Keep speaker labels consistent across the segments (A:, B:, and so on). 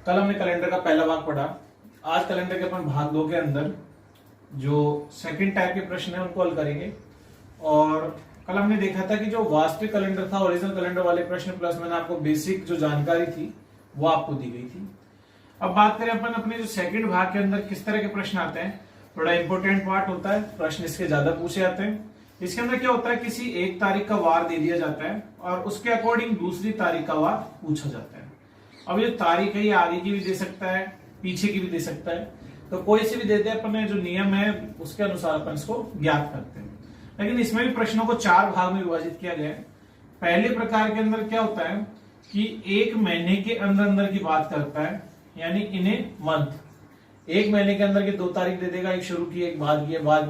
A: कल हमने कैलेंडर का पहला भाग पढ़ा। आज कैलेंडर के अपन भाग 2 के अंदर जो सेकंड टाइप के प्रश्न है उनको हल करेंगे। और कल हमने देखा था कि जो वास्तविक कैलेंडर था, ओरिजिनल कैलेंडर वाले प्रश्न प्लस मैंने आपको बेसिक जो जानकारी थी वो आपको दी गई थी। अब बात करें अपन अपने जो सेकंड भाग के अंदर किस तरह के प्रश्न आते हैं। थोड़ा इंपॉर्टेंट पार्ट होता है, प्रश्न इसके ज्यादा पूछे जाते हैं। इसके अंदर क्या होता है, किसी एक तारीख का वार दे दिया जाता है और उसके अकॉर्डिंग दूसरी तारीख का वार पूछा जाता है। अब ये तारीख है, ये आगे की भी दे सकता है, पीछे की भी दे सकता है, तो कोई सी भी दे दे, अपन जो नियम है उसके अनुसार अपन इसको ज्ञात करते हैं। लेकिन इसमें भी प्रश्नों को 4 भाग में विभाजित किया गया है। पहले प्रकार के अंदर क्या होता है कि एक महीने के अंदर अंदर की बात करता है, यानी इन ए मंथ। एक महीने के अंदर के 2 तारीख दे देगा, एक शुरू की एक बाद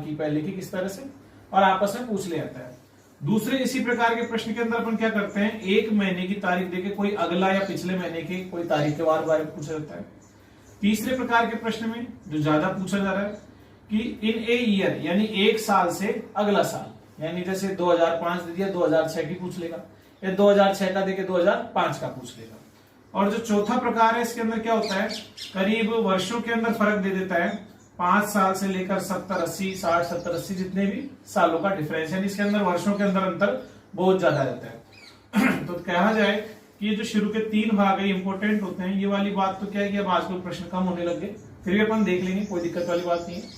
A: की पहले की, किस तरह से, और आपस में पूछ ले जाता है। दूसरे इसी प्रकार के प्रश्न के अंदर अपन क्या करते हैं, एक महीने की तारीख देके कोई अगला या पिछले महीने की कोई तारीख के बारे में पूछा जाता है। तीसरे प्रकार के प्रश्न में जो ज्यादा पूछा जा रहा है कि इन ए ईयर, यानी एक साल से अगला साल, यानी जैसे 2005 दे दिया 2006 की पूछ लेगा, या 2006 का देके 2005 का पूछ लेगा। और जो चौथा प्रकार है इसके अंदर क्या होता है, करीब वर्षों के अंदर फर्क दे देता है। 5 साल से लेकर 70 80 60 70 80 जितने भी सालों का डिफरेंस है, इसके अंदर वर्षों के अंदर अंतर बहुत ज्यादा रहता है। तो कहा जाए कि ये जो शुरू के 3 भाग है इंपॉर्टेंट होते हैं। ये वाली बात तो क्या है कि अब आजकल प्रश्न कम होने लगे, फिर भी अपन देख लेंगे, कोई दिक्कत वाली बात नहीं है।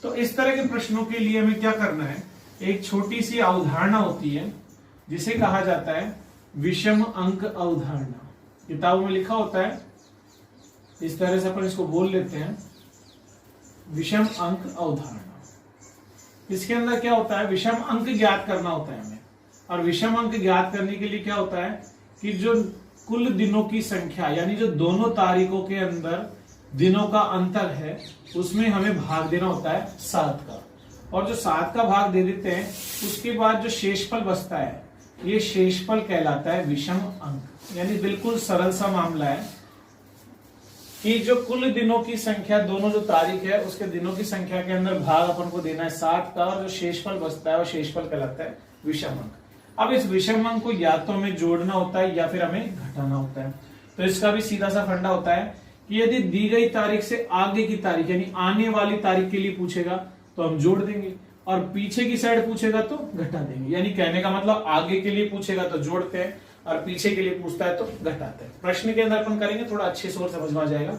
A: तो इस तरह के प्रश्नों के लिए हमें क्या करना है, एक छोटी सी अवधारणा होती है जिसे कहा जाता है विषम अंक अवधारणा। किताबों में लिखा होता है, इस तरह से अपन इसको बोल लेते हैं, विषम अंक अवधारणा। इसके अंदर क्या होता है, विषम अंक ज्ञात करना होता है हमें। और विषम अंक ज्ञात करने के लिए क्या होता है कि जो कुल दिनों की संख्या, यानी जो दोनों तारीखों के अंदर दिनों का अंतर है, उसमें हमें भाग देना होता है 7 का। और जो 7 का भाग दे देते हैं उसके बाद जो शेषफल बचता है, ये शेषफल कहलाता है विषम अंक। यानी बिल्कुल सरल सा मामला है कि जो कुल दिनों की संख्या, दोनों जो तारीख है उसके दिनों की संख्या के अंदर भाग अपन को देना है 7 का, और जो शेषफल बचता है वो शेषफल कहलाता है विषम अंक। अब इस विषम अंक को या तो हमें जोड़ना होता है या फिर हमें घटाना होता है। तो इसका भी सीधा सा फंडा होता है कि यदि दी गई तारीख से आगे की तारीख, यानी आने वाली तारीख के लिए पूछेगा तो हम जोड़ देंगे, और पीछे की साइड पूछेगा तो घटा देंगे। यानी कहने का मतलब आगे के लिए पूछेगा तो जोड़ते हैं और पीछे के लिए पूछता है तो घटाते हैं। प्रश्न के अंदर अपन करेंगे, थोड़ा अच्छे से और समझ में आ जाएगा।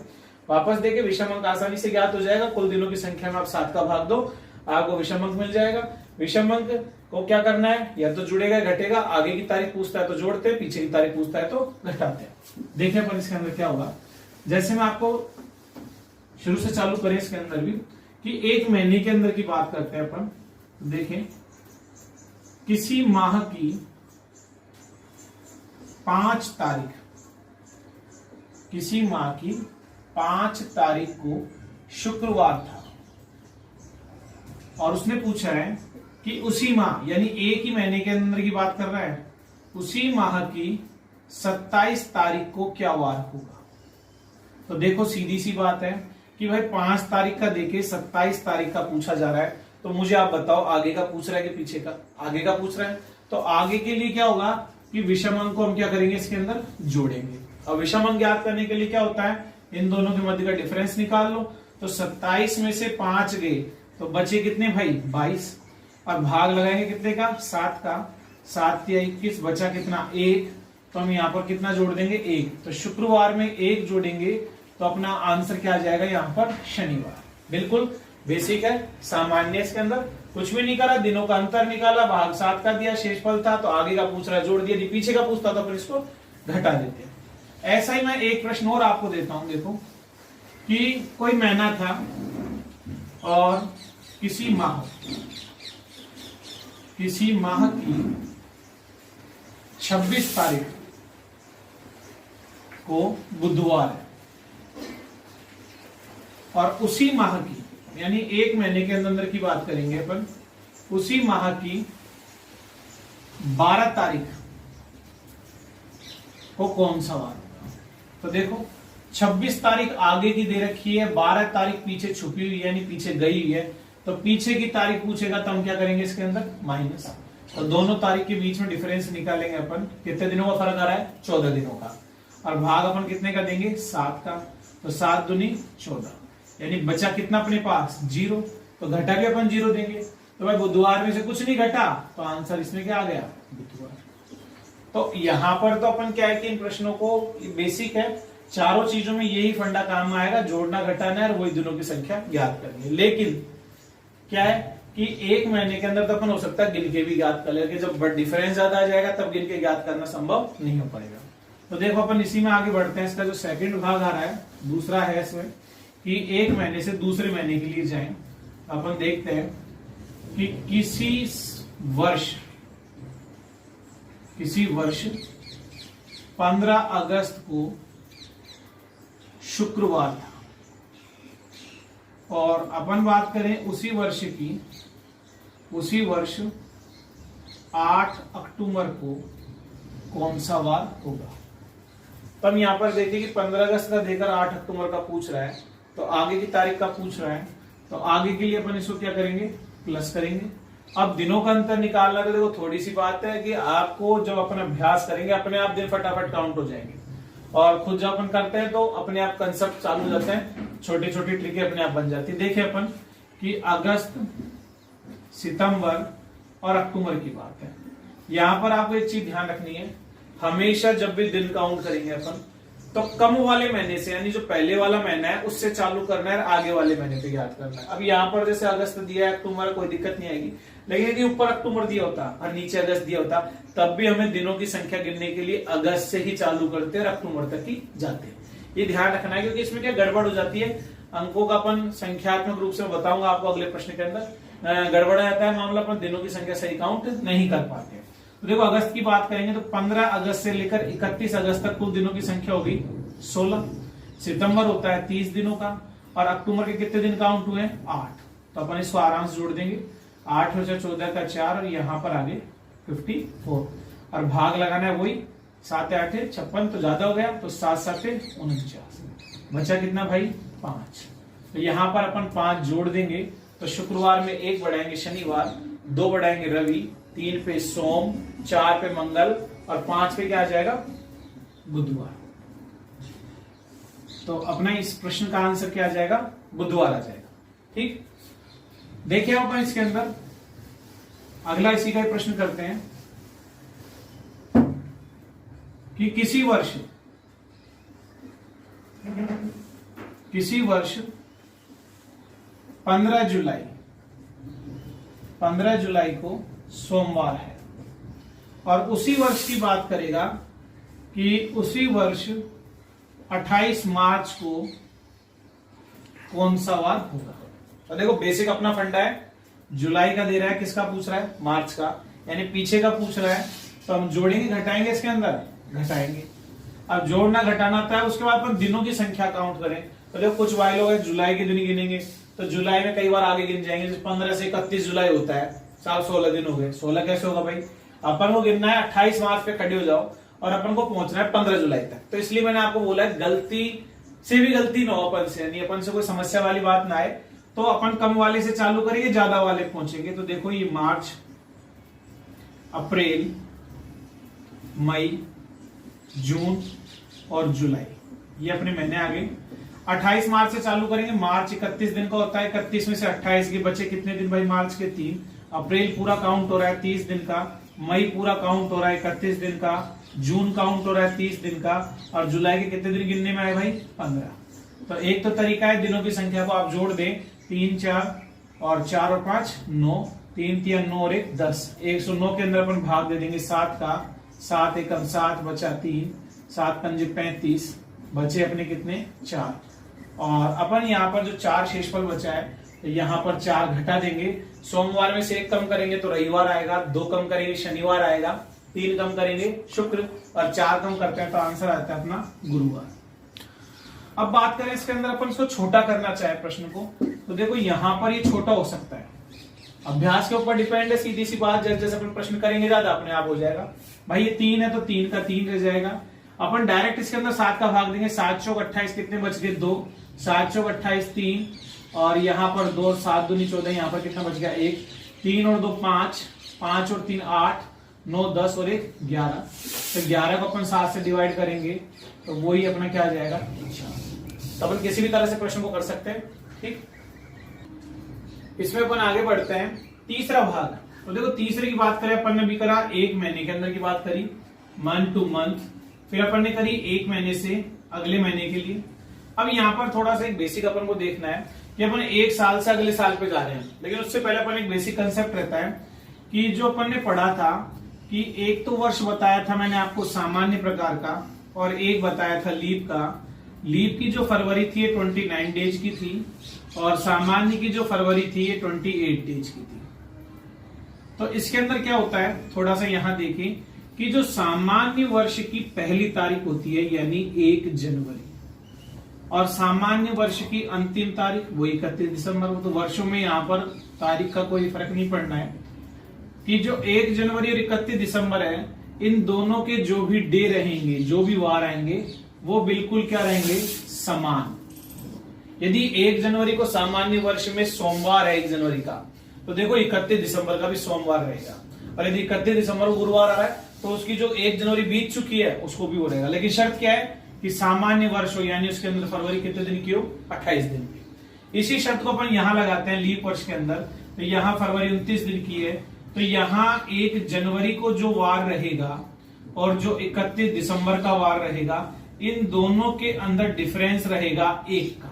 A: वापस देके विषम अंक आसानी से ज्ञात हो जाएगा। कुल दिनों की संख्या में आप 7 का भाग दो, आपको विषम अंक मिल जाएगा। विषम अंक को क्या करना है, या तो जुड़ेगा घटेगा, आगे की तारीख पूछता है तो जोड़ते हैं, पीछे की तारीख पूछता है तो घटाते हैं। देखिए अपन इसके अंदर क्या होगा, जैसे मैं आपको शुरू से चालू करें इसके अंदर भी कि एक महीने के अंदर की बात करते हैं अपन। देखें, किसी माह की 5 तारीख, किसी माह की 5 तारीख को शुक्रवार था, और उसने पूछा है कि उसी माह, यानी एक ही महीने के अंदर की बात कर रहा है, उसी माह की 27 तारीख को क्या वार होगा। तो देखो सीधी सी बात है कि भाई 5 तारीख का देके 27 तारीख का पूछा जा रहा है, तो मुझे आप बताओ आगे का पूछ रहा है कि पीछे का। आगे का पूछ रहा है तो आगे के लिए क्या होगा कि विषम अंक को हम क्या करेंगे, इसके अंदर जोड़ेंगे। और विषम अंक ज्ञात करने के लिए क्या होता है, इन दोनों के मध्य का डिफरेंस निकाल लो। तो 27 में से 5 गए तो बचे कितने भाई, 22, और भाग लगाएंगे कितने का, 7 का। 7 या 21, बचा कितना, 1। तो हम यहाँ पर कितना जोड़ देंगे, 1। तो शुक्रवार में 1 जोड़ेंगे तो अपना आंसर क्या आ जाएगा यहाँ पर, शनिवार। बिल्कुल बेसिक है, सामान्य। इसके अंदर कुछ भी नहीं करा, दिनों का अंतर निकाला, भाग 7 का दिया, शेषफल था तो आगे का पूछ रहा है जोड़ दिया, पीछे का पूछता तो फिर इसको घटा देते हैं। ऐसा ही मैं एक प्रश्न और आपको देता हूं। देखो कि कोई महीना था और किसी माह की 26 तारीख को बुधवार है, और उसी माह की, यानी एक महीने के अंदर की बात करेंगे अपन, उसी माह की 12 तारीख को कौन सा वार होगा। तो देखो 26 तारीख आगे की दे रखी है, 12 तारीख पीछे छुपी हुई है, यानी पीछे गई हुई है, तो पीछे की तारीख पूछेगा तो हम क्या करेंगे, इसके अंदर माइनस। तो दोनों तारीख के बीच में डिफरेंस निकालेंगे अपन, कितने दिनों का फर्क आ रहा है, 14 दिनों का। और भाग अपन कितने का देंगे, 7 का। तो 7 दूनी 14, यानी बचा कितना अपने पास 0, तो घटा के अपन 0 देंगे। तो भाई बुधवार में से कुछ नहीं घटा, तो आंसर इसमें क्या आ गया, बुधवार। तो यहां पर तो अपन क्या है कि इन प्रश्नों को बेसिक है, चारों चीजों में यही फंडा काम आएगा, जोड़ना घटाना है और वही दिनों की संख्या ज्ञात करनी है। लेकिन क्या है कि एक महीने के अंदर तो अपन हो सकता है गिन के भी ज्ञात कर लेंगे, जब डिफरेंस ज्यादा आ जाएगा तब गिन के ज्ञात करना संभव नहीं हो पाएगा। तो देखो अपन इसी में आगे बढ़ते हैं। इसका जो सेकंड भाग आ रहा है, दूसरा है इसमें कि एक महीने से दूसरे महीने के लिए जाएं। अपन देखते हैं कि किसी वर्ष 15 अगस्त को शुक्रवार था, और अपन बात करें उसी वर्ष 8 अक्टूबर को कौन सा वार होगा। तो हम यहां पर देखिए कि 15 अगस्त का देकर 8 अक्टूबर का पूछ रहा है, तो आगे की तारीख का पूछ रहा है, तो आगे के लिए अपन इसको क्या करेंगे, प्लस करेंगे। अब दिनों का अंतर निकालना, तो देखो थोड़ी सी बात है कि आपको जब अपन अभ्यास करेंगे अपने आप दिन फटाफट काउंट हो जाएंगे, और खुद जब अपन करते हैं तो अपने आप कंसेप्ट चालू हो जाते हैं, छोटी छोटी ट्रिकें अपने आप बन जाती है। देखिए अपन कि अगस्त, सितंबर और अक्टूबर की बात है। यहां पर आपको एक चीज ध्यान रखनी है, हमेशा जब भी दिन काउंट करेंगे अपन तो कम वाले महीने से, यानी जो पहले वाला महीना है उससे चालू करना है, आगे वाले महीने पे याद करना है। अब यहाँ पर जैसे अगस्त दिया है, अक्टूबर, कोई दिक्कत नहीं आएगी, लेकिन यदि ऊपर अक्टूबर दिया होता और नीचे अगस्त दिया होता, तब भी हमें दिनों की संख्या गिनने के लिए अगस्त से ही चालू करते हैं और अक्टूबर तक ही जाते हैं। ये ध्यान रखना है, क्योंकि इसमें क्या गड़बड़ हो जाती है, अंकों का अपन संख्यात्मक रूप से बताऊंगा आपको अगले प्रश्न के अंदर, गड़बड़ जाता है मामला, अपन दिनों की संख्या सही काउंट नहीं कर पाते। तो देखो अगस्त की बात करेंगे तो 15 अगस्त से लेकर 31 अगस्त तक कुल दिनों की संख्या होगी 16। सितंबर होता है 30 दिनों का, और अक्टूबर के कितने दिन काउंट हुए, 8। तो अपन इसको आराम से जोड़ देंगे, 8 और 14 का 4, और यहाँ पर आगे 54, और भाग लगाना है वही 7 8 56, तो ज्यादा हो गया, तो 7 7 49, बचा कितना भाई 5। तो यहाँ पर अपन 5 जोड़ देंगे, तो शुक्रवार में 1 बढ़ाएंगे शनिवार, 2 बढ़ाएंगे रवि, 3 पे सोम, 4 पे मंगल, और 5 पे क्या आ जाएगा, बुधवार। तो अपना इस प्रश्न का आंसर क्या आ जाएगा, बुधवार आ जाएगा। ठीक, देखिए अपन इसके अंदर अगला इसी का प्रश्न करते हैं कि किसी वर्ष 15 जुलाई को सोमवार है, और उसी वर्ष की बात करेगा कि उसी वर्ष 28 मार्च को कौन सा वार होगा। तो देखो बेसिक अपना फंडा है, जुलाई का दे रहा है, किसका पूछ रहा है, मार्च का, यानी पीछे का पूछ रहा है, तो हम जोड़ेंगे घटाएंगे, इसके अंदर घटाएंगे। अब जोड़ना घटाना आता है, उसके बाद अपन दिनों की संख्या काउंट करें, तो देखो कुछ वाले लोग जुलाई के दिन गिनेंगे, तो जुलाई में कई बार आगे गिन जाएंगे, जैसे 15 से 31 जुलाई होता है, साल 16 दिन हो गए, 16 कैसे होगा भाई, अपन को गिनना है 28 मार्च पे खड़े हो जाओ, और अपन को पहुंचना है 15 जुलाई तक। तो इसलिए मैंने आपको बोला है गलती से भी गलती ना हो अपन से, यानी अपन से कोई समस्या वाली बात ना आए, तो अपन कम वाले से चालू करेंगे, ज्यादा वाले पहुंचेंगे। तो देखो ये मार्च, अप्रैल, मई, जून और जुलाई, ये अपने महीने आ गए। 28 मार्च से चालू करेंगे, मार्च 31 दिन का होता है, 31 में से 28 के बचे कितने दिन भाई, मार्च के 3। अप्रैल पूरा काउंट हो रहा है 30 दिन का, मई पूरा काउंट हो रहा है 31 दिन का, जून काउंट हो रहा है 30 दिन का, और जुलाई के कितने दिन गिनने में आए भाई, 15। तो एक तो तरीका है, दिनों की संख्या को आप जोड़ दें, 3 4 और 4 और 5 9, 3 3 9 और 1 10, 109 के अंदर अपन भाग दे देंगे 7 का, 7 एकम 7 बचा 3, 7 पंजे 35, बचे अपने कितने 4, और अपन यहाँ पर जो 4 शेषफल बचा है, तो यहाँ पर 4 घटा देंगे, सोमवार में से 1 कम करेंगे तो रविवार आएगा, 2 कम करेंगे शनिवार आएगा, 3 कम करेंगे शुक्र, और 4 कम करते हैं तो आंसर आता है अपना गुरुवार। अब बात करें इसके अंदर अपन इसको छोटा करना चाहे प्रश्न को, तो देखो यहां पर ये छोटा हो सकता है, अभ्यास के ऊपर डिपेंड है, सीधी सी बात, जैसे अपन प्रश्न करेंगे ज्यादा अपने आप हो जाएगा। भाई ये 3 है तो 3 का 3 रह जाएगा, अपन डायरेक्ट इसके अंदर 7 का भाग देंगे, 7 चौक 28, कितने बच गए 2, 7 चौक 28 3, और यहाँ पर 2, 7 दूनी 14, यहाँ पर कितना बच गया 1, 3 और 2 5, 5 और 3 8, 9 10 और 1 11, तो 11 को अपन 7 से डिवाइड करेंगे तो वही अपना क्या आ जाएगा 4। तो अपन किसी भी तरह से प्रश्न को कर सकते हैं। ठीक, इसमें अपन आगे बढ़ते हैं तीसरा भाग। तो देखो तीसरे की बात करें, अपन ने भी करा एक महीने के अंदर की बात करी, मंथ टू मंथ, फिर अपन ने करी एक महीने से अगले महीने के लिए। अब यहाँ पर थोड़ा सा एक बेसिक अपन को देखना है कि अपन एक साल से अगले साल पे जा रहे हैं, लेकिन उससे पहले अपन एक बेसिक कंसेप्ट रहता है कि जो अपन ने पढ़ा था कि एक तो वर्ष बताया था मैंने आपको सामान्य प्रकार का, और एक बताया था लीप का। लीप की जो फरवरी थी ये 29 डेज की थी, और सामान्य की जो फरवरी थी ये 28 डेज की थी। तो इसके अंदर क्या होता है, थोड़ा सा यहां देखें कि जो सामान्य वर्ष की पहली तारीख होती है यानी 1 जनवरी, और सामान्य वर्ष की अंतिम तारीख वो 31 दिसंबर। तो वर्षों में यहाँ पर तारीख का कोई फर्क नहीं पड़ना है कि जो 1 जनवरी और 31 दिसंबर है, इन दोनों के जो भी डे रहेंगे, जो भी वार आएंगे, वो बिल्कुल क्या रहेंगे, समान। यदि 1 जनवरी को सामान्य वर्ष में सोमवार है 1 जनवरी का, तो देखो 31 दिसंबर का भी सोमवार रहेगा, और यदि 31 दिसंबर को गुरुवार आ रहा है तो उसकी जो 1 जनवरी बीत चुकी है उसको भी वो रहेगा। लेकिन शर्त क्या है कि सामान्य वर्ष हो, यानी उसके अंदर फरवरी कितने दिन की हो, 28 दिन की। इसी शर्त को अपन यहां लगाते हैं लीप वर्ष के अंदर। तो यहां फरवरी 29 दिन की है, तो यहां 1 जनवरी को जो वार रहेगा और जो 31 दिसंबर का वार रहेगा, इन दोनों के अंदर डिफरेंस रहेगा 1 का।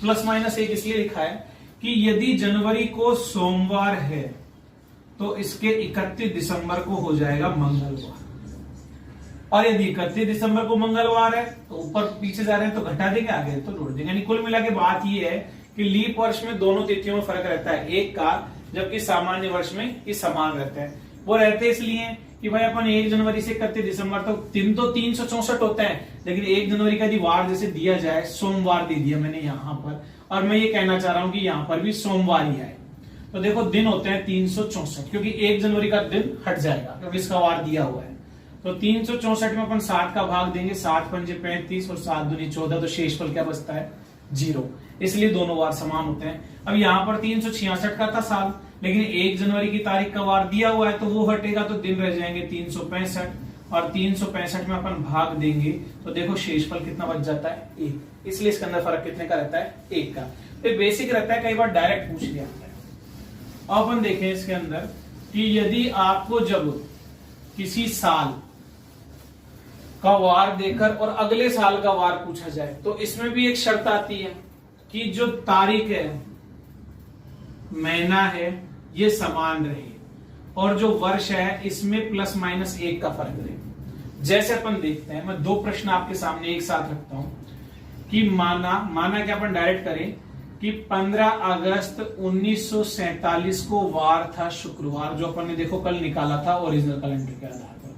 A: प्लस माइनस 1 इसलिए लिखा है कि यदि जनवरी को सोमवार है तो इसके 31 दिसंबर को हो जाएगा मंगलवार, और यदि 31 दिसंबर को मंगलवार है तो ऊपर पीछे जा रहे हैं तो घटा देंगे, आगे तो जोड़ देंगे। यानी कुल मिला के बात ये है कि लीप वर्ष में दोनों तिथियों में फर्क रहता है 1 का, जबकि सामान्य वर्ष में ये समान रहते हैं। वो रहते इसलिए कि भाई अपन 1 जनवरी से 31 दिसंबर तक दिन तो 364 होता है, लेकिन 1 जनवरी का यदि वार जैसे दिया जाए, सोमवार दे दिया मैंने यहाँ पर, और मैं ये कहना चाह रहा हूं कि यहाँ पर भी सोमवार ही है, तो देखो दिन होते हैं 364, क्योंकि 1 जनवरी का दिन हट जाएगा क्योंकि इसका वार दिया हुआ है। तो 364 में अपन 7 का भाग देंगे, 7 पंजे 35 और 7 दूनी 14, तो शेषफल क्या बचता है, 0। इसलिए दोनों वार समान होते हैं। अब यहाँ पर 366 का था साल, लेकिन 1 जनवरी की तारीख का वार दिया हुआ है तो वो हटेगा, तो दिन रह जाएंगे 365, और 365 में अपन भाग देंगे तो देखो शेषफल कितना बच जाता है, 1। इसलिए इसके अंदर फर्क कितने का रहता है, 1 का। तो बेसिक रहता है, कई बार डायरेक्ट पूछ लिया जाता है। अब अपन देखें इसके अंदर कि यदि आपको जब किसी साल का वार देकर और अगले साल का वार पूछा जाए, तो इसमें भी एक शर्त आती है कि जो तारीख है, महीना है, ये समान रहे, और जो वर्ष है इसमें प्लस माइनस 1 का फर्क रहे। जैसे अपन देखते हैं, मैं 2 प्रश्न आपके सामने एक साथ रखता हूं कि माना कि अपन डायरेक्ट करें कि 15 अगस्त 1947 को वार था शुक्रवार, जो अपन ने देखो कल निकाला था ओरिजिनल कैलेंडर के आधार पर,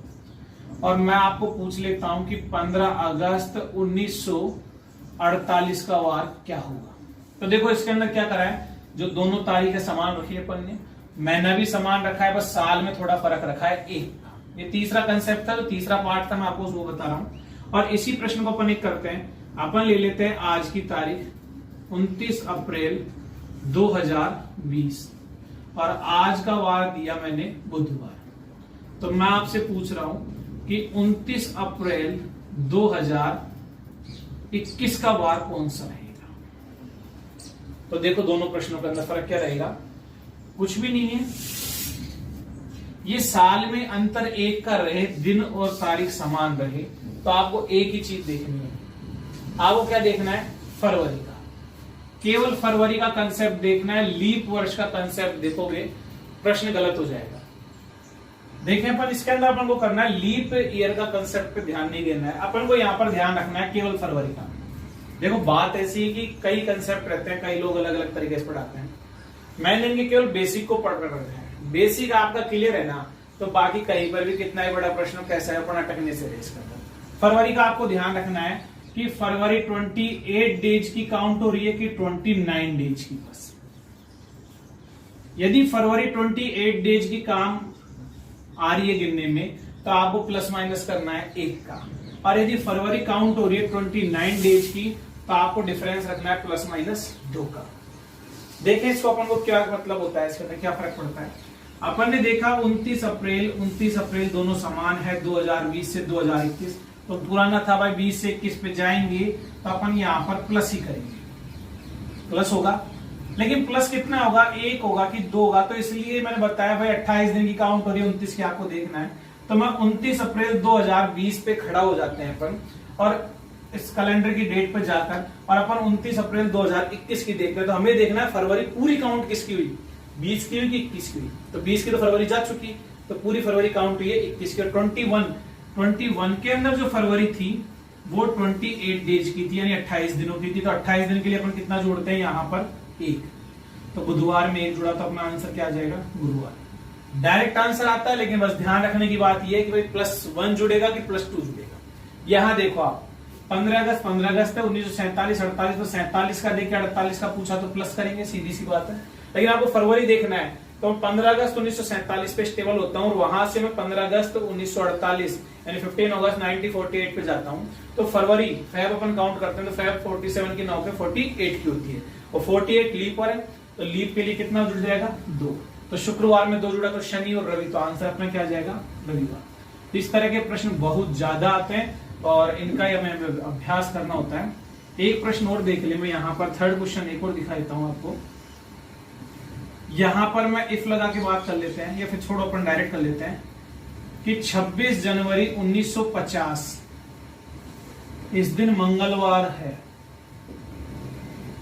A: और मैं आपको पूछ लेता हूं कि 15 अगस्त 1948 का वार क्या होगा। तो देखो इसके अंदर क्या करा है, जो दोनों तारीखें समान रखी है अपन ने, महीना भी समान रखा है, बस साल में थोड़ा फर्क रखा है 1 का। ये तीसरा कंसेप्ट था, जो तीसरा पार्ट था, मैं आपको वो बता रहा हूं। और इसी प्रश्न को अपन एक करते हैं, अपन ले लेते हैं आज की तारीख 29 अप्रैल 2020, और आज का वार दिया मैंने बुधवार। तो मैं आपसे पूछ रहा हूं कि 29 अप्रैल 2021 का वार कौन सा रहेगा। तो देखो दोनों प्रश्नों के अंदर फर्क क्या रहेगा, कुछ भी नहीं है। ये साल में अंतर 1 का रहे, दिन और तारीख समान रहे, तो आपको एक ही चीज देखनी है, आपको क्या देखना है, फरवरी का, केवल फरवरी का कंसेप्ट देखना है। लीप वर्ष का कंसेप्ट देखोगे प्रश्न गलत हो जाएगा। देखें अपन इसके अंदर अपन को करना है, लीप ईयर का कंसेप्ट पे ध्यान नहीं देना है, अपन को यहां पर ध्यान रखना है केवल फरवरी का। देखो बात ऐसी है कि कई कंसेप्ट रहते हैं, कई लोग अलग अलग तरीके से पढ़ाते हैं, मैंने इनके केवल बेसिक को पढ़ रखा है। बेसिक आपका क्लियर है ना, तो बाकी कहीं पर भी कितना ही बड़ा प्रश्न कैसा है अपन अटकने से रेस करता है। फरवरी का आपको ध्यान रखना है कि फरवरी 28 डेज की काउंट हो रही है कि 29 डेज की। बस यदि फरवरी 28 डेज की काम आ रही है गिनने में, तो आपको प्लस माइनस करना है 1 का, और यदि फरवरी काउंट हो रही है 29 डेज की, तो आपको डिफरेंस रखना है प्लस माइनस 2 का। देखें इसको अपन को क्या मतलब होता है, इसके अंदर क्या फर्क पड़ता है। अपन ने देखा 29 अप्रैल दोनों समान है 2020 से 2021, तो पुराना था भाई 20 से 21 पे जाएंगे तो अपन यहाँ पर प्लस ही करेंगे, प्लस होगा। लेकिन प्लस कितना होगा, 1 होगा कि 2 होगा, तो इसलिए मैंने बताया भाई 28 दिन की काउंट हो रही है, 29 की आपको देखना है। तो मैं 29 अप्रैल 2020 पे खड़ा हो जाते हैं अपन, और इस कैलेंडर की डेट पे जाकर और अपन 29 अप्रैल 2021 की देख रहे हैं। तो हमें देखना है फरवरी पूरी काउंट किसकी हुई, 20 की हुई कि 21 की हुई। तो 20 की तो फरवरी जा चुकी, तो पूरी फरवरी काउंट हुई है 21 की। 21 के अंदर जो फरवरी थी वो 28 डेज की थी, यानी 28 दिनों की थी। तो 28 दिन के लिए अपन कितना जोड़ते हैं, यहाँ पर 1। तो बुधवार में 1 जुड़ा, तो अपना आंसर क्या आ जाएगा, गुरुवार। डायरेक्ट आंसर आता है, लेकिन बस ध्यान रखने की बात यह है कि भाई +1 जुड़ेगा कि +2 जुड़ेगा। यहां देखो आप 15 अगस्त है 1947, 48 तो 47 का देके 48 का पूछा तो प्लस करेंगे, सीधी सी बात है। लेकिन आपको फरवरी देखना है, तो 15 अगस्त 1947 पे स्टेबल होता हूँ, और वहां से मैं 15 अगस्त 1948 यानी 15 अगस्त 1948 पे जाता हूँ। तो फरवरी फैब अपन काउंट करते हैं, तो फैब 47 की 9 पे 48 की होती है, और 48 लीप पर है, तो लीप के लिए कितना जुड़ जाएगा, 2। तो शुक्रवार में 2 जुड़ा, तो शनि और रवि, तो आंसर अपना क्या आ जाएगा, रविवार। इस तरह के प्रश्न बहुत ज्यादा आते हैं और इनका हमें अभ्यास करना होता है। एक प्रश्न और देख ले, मैं यहाँ पर थर्ड क्वेश्चन एक और दिखा देता हूँ आपको। यहां पर मैं इफ लगा के बात कर लेते हैं, या फिर छोड़ो अपन डायरेक्ट कर लेते हैं कि 26 जनवरी 1950 इस दिन मंगलवार है।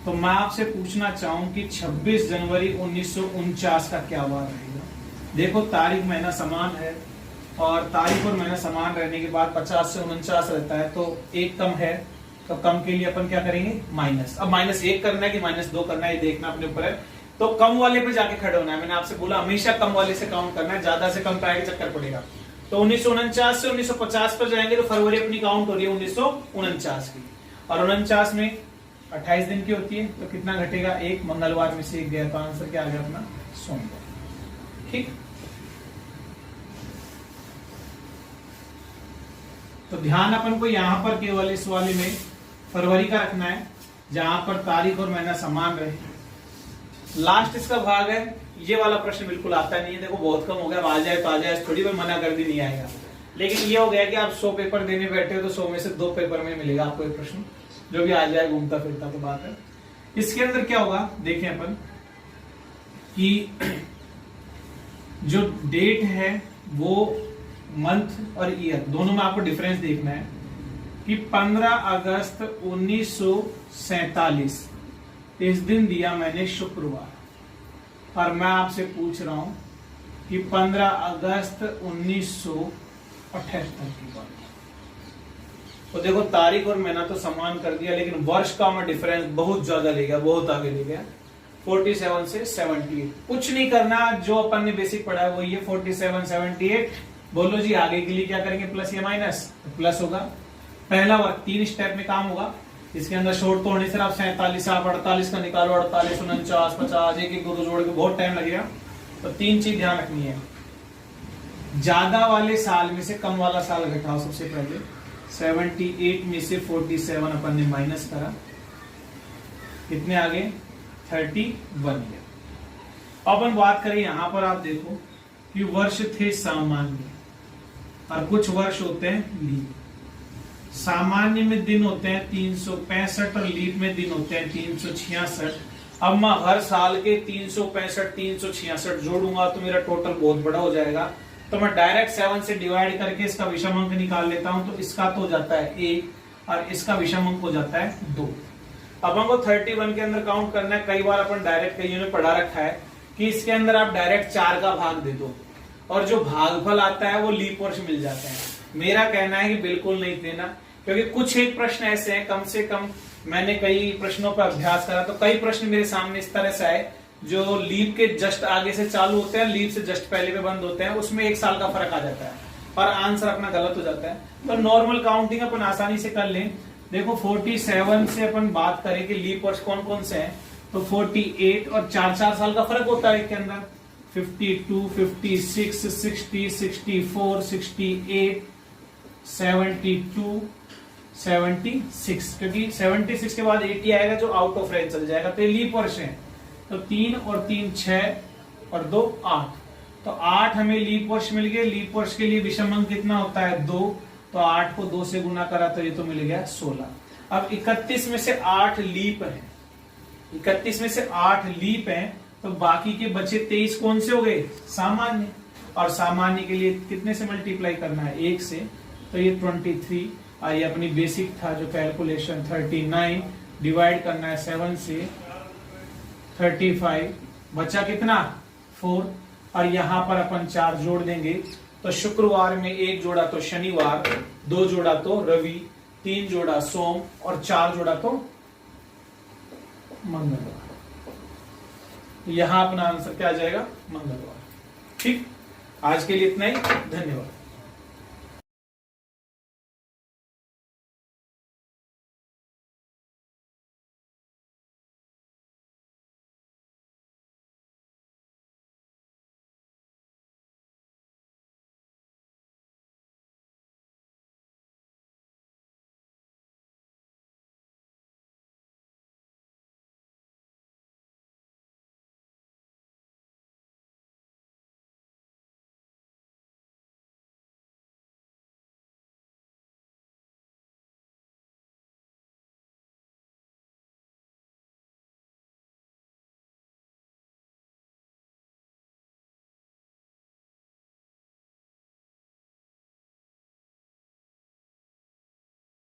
A: तो मैं आपसे पूछना चाहूं कि 26 जनवरी 1949 का क्या वार रहेगा। देखो तारीख महीना समान है, और तारीख और महीना समान रहने के बाद 50 से 49 रहता है, तो एक कम है, तो कम के लिए अपन क्या करेंगे, माइनस। अब -1 करना है कि -2 करना है, ये देखना अपने ऊपर है। तो कम वाले पे जाके खड़े होना है, मैंने आपसे बोला हमेशा कम वाले से काउंट करना है, ज्यादा से कम पे आगे चक्कर पड़ेगा। तो 1949 से 1950 पर जाएंगे, तो फरवरी अपनी काउंट हो रही है 1949 की, और 49 में 28 दिन की होती है, तो कितना घटेगा, 1 मंगलवार में से 1 गया, तो आंसर क्या आ गया अपना, सोमवार। ठीक, तो ध्यान अपन को यहां पर केवल इस वाले में फरवरी का रखना है, जहां पर तारीख और महीना समान रहे। लास्ट इसका भाग है, ये वाला प्रश्न बिल्कुल आता नहीं है। देखो बहुत कम हो गया, आ जाए तो आ जाए, थोड़ी कोई मना कर दी नहीं आएगा। लेकिन ये हो गया कि आप 100 पेपर देने बैठे हो, तो 100 में से 2 पेपर में मिलेगा आपको एक प्रश्न, जो भी आ जाए घूमता फिरता, तो बात है। इसके अंदर क्या होगा, देखें अपन कि जो डेट है वो मंथ और ईयर दोनों में आपको डिफरेंस देखना है कि 15 अगस्त 1947 इस दिन दिया मैंने शुक्रवार, और मैं आपसे पूछ रहा हूं कि 15 अगस्त 1978 की बात। तो देखो तारीख और महीना तो समान कर दिया, लेकिन वर्ष का मैं डिफरेंस बहुत ज्यादा ले गया, बहुत आगे ले गया, 47 से 78। कुछ नहीं करना, जो अपन ने बेसिक पढ़ा है वो ये 47 78। बोलो जी आगे के लिए क्या करेंगे, प्लस या माइनस, तो प्लस होगा। पहला वर्ग 3 स्टेप में काम होगा, इसके अंदर शोर तोड़ने से आप 47 आप 48 का निकालो, 48 49 50 एक एक 2 जोड़ के बहुत टाइम लगेगा। तो 3 चीज ध्यान रखनी है, ज्यादा वाले साल में से कम वाला साल घटाओ। सबसे पहले 78 में से 47 अपन ने माइनस करा, कितने आगे 31 ईयर। अपन बात करें यहां पर, आप देखो कि वर्ष थे सामान्य और कुछ वर्ष होते हैं लीप। सामान्य में दिन होते हैं 365 और लीप में दिन होते हैं 366। अब मैं हर साल के 365 366 जोड़ूंगा तो मेरा टोटल बहुत बड़ा हो जाएगा। तो मैं डायरेक्ट 7 से डिवाइड करके इसका विषम अंक निकाल लेता हूं। तो इसका तो हो जाता है 1 और इसका विषम अंक हो जाता है 2। अब हमको 31 के अंदर काउंट करना है। कई बार अपन डायरेक्ट कईयों ने पढ़ा रखा है कि इसके अंदर आप डायरेक्ट 4 का भाग दे दो और जो भागफल आता है वो लीप वर्ष मिल जाता है। मेरा कहना है कि बिल्कुल नहीं देना, क्योंकि कुछ एक प्रश्न ऐसे हैं, कम से कम मैंने कई प्रश्नों पर अभ्यास करा तो कई प्रश्न मेरे सामने इस तरह से आए जो लीप के जस्ट आगे से चालू होते हैं, लीप से जस्ट पहले पे बंद होते हैं, उसमें 1 साल का फर्क आ जाता है और आंसर अपना गलत हो जाता है। तो नॉर्मल काउंटिंग अपन आसानी से कर लें। देखो 47 से अपन बात करें कि लीप वर्ष कौन कौन से हैं, तो 48 और 4 साल का फर्क होता है एक के अंदर, 52 56 60 64 68 72 76, क्योंकि 76 के बाद 80 आएगा जो आउट ऑफ रेंज चल जाएगा। तो ये लीप वर्ष है। तो 3 और 3 6 और 2 8, तो 8 हमें लीप वर्ष मिल गए। लीप वर्ष के लिए विषम अंक कितना होता है 2, तो 8 को 2 से गुना करा तो ये तो मिल गया 16। अब 31 में से 8 लीप है, 31 में से 8 लीप है, तो बाकी के बचे 23 कौन से हो गए? सामान्य। और सामान्य के लिए कितने से मल्टीप्लाई करना है? 1 से, तो ये 23। ये अपनी बेसिक था जो कैलकुलेशन 39 डिवाइड करना है 7 से 35, बचा कितना? 4। और यहां पर अपन 4 जोड़ देंगे, तो शुक्रवार में 1 जोड़ा तो शनिवार, 2 जोड़ा तो रवि, 3 जोड़ा सोम और 4 जोड़ा तो मंगलवार। यहां अपना आंसर क्या आ जाएगा? मंगलवार। ठीक, आज के लिए इतना ही, धन्यवाद।